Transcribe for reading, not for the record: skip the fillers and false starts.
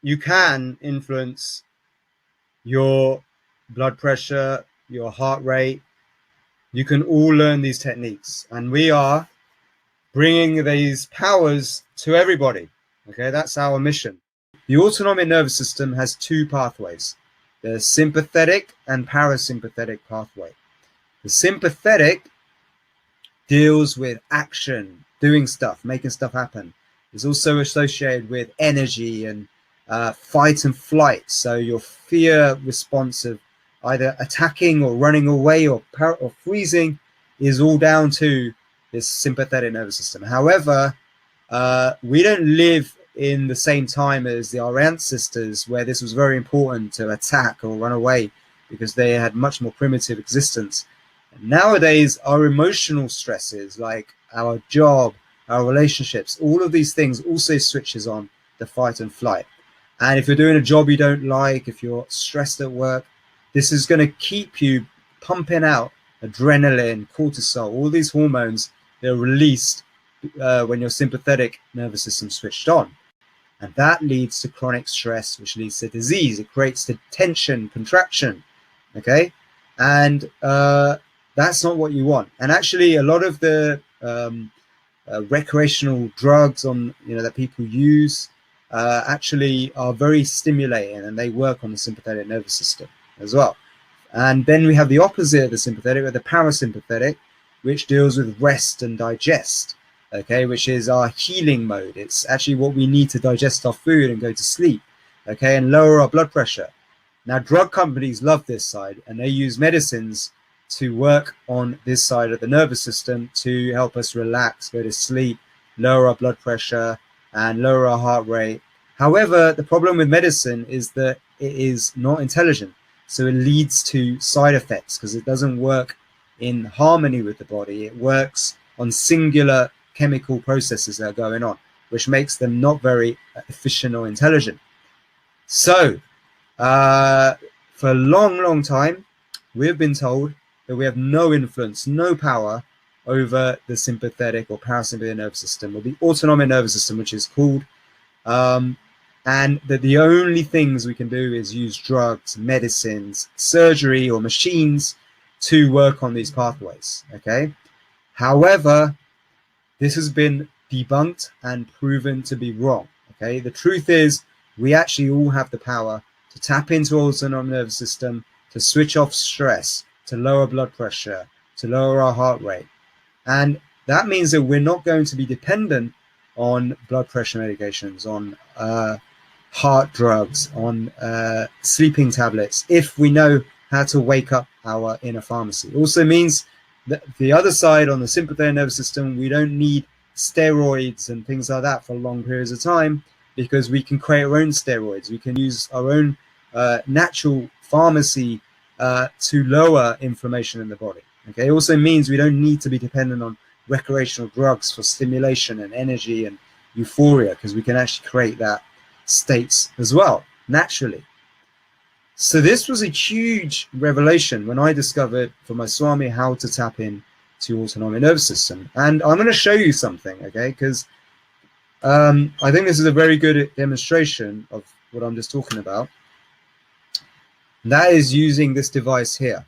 you can influence your blood pressure, your heart rate. You can all learn these techniques, and we are bringing these powers to everybody. Okay, that's our mission. The autonomic nervous system has two pathways, the sympathetic and parasympathetic pathway. The sympathetic deals with action, doing stuff, making stuff happen. It's also associated with energy and fight and flight. So your fear response of either attacking or running away or freezing is all down to this sympathetic nervous system. However, we don't live in the same time as our ancestors, where this was very important to attack or run away because they had much more primitive existence. And nowadays, our emotional stresses, like our job, our relationships, all of these things also switches on the fight and flight. And if you're doing a job you don't like, if you're stressed at work, this is going to keep you pumping out adrenaline, cortisol, all these hormones that are released when your sympathetic nervous system switched on. And that leads to chronic stress, which leads to disease. It creates the tension, contraction, okay? And that's not what you want. And actually, a lot of the recreational drugs that people use actually are very stimulating, and they work on the sympathetic nervous system as well. And then we have the opposite of the sympathetic, with the parasympathetic, which deals with rest and digest, okay, which is our healing mode. It's actually what we need to digest our food and go to sleep, okay, and lower our blood pressure. Now, drug companies love this side, and they use medicines to work on this side of the nervous system to help us relax, go to sleep, lower our blood pressure, and lower our heart rate. However, the problem with medicine is that it is not intelligent. So it leads to side effects because it doesn't work in harmony with the body. It works on singular chemical processes that are going on, which makes them not very efficient or intelligent. So for a long, long time, we've been told that we have no influence, no power over the sympathetic or parasympathetic nervous system, or the autonomic nervous system, which is called, and that the only things we can do is use drugs, medicines, surgery, or machines to work on these pathways, okay? However, this has been debunked and proven to be wrong, okay? The truth is, we actually all have the power to tap into our autonomic nervous system, to switch off stress, to lower blood pressure, to lower our heart rate. And that means that we're not going to be dependent on blood pressure medications, on heart drugs, on sleeping tablets, if we know how to wake up our inner pharmacy. It also means that the other side, on the sympathetic nervous system, we don't need steroids and things like that for long periods of time, because we can create our own steroids. We can use our own natural pharmacy to lower inflammation in the body. Okay, it also means we don't need to be dependent on recreational drugs for stimulation and energy and euphoria, because we can actually create that states as well, naturally. So this was a huge revelation when I discovered for my Swami how to tap in to autonomic nervous system. And I'm going to show you something, okay, because I think this is a very good demonstration of what I'm just talking about. And that is using this device here.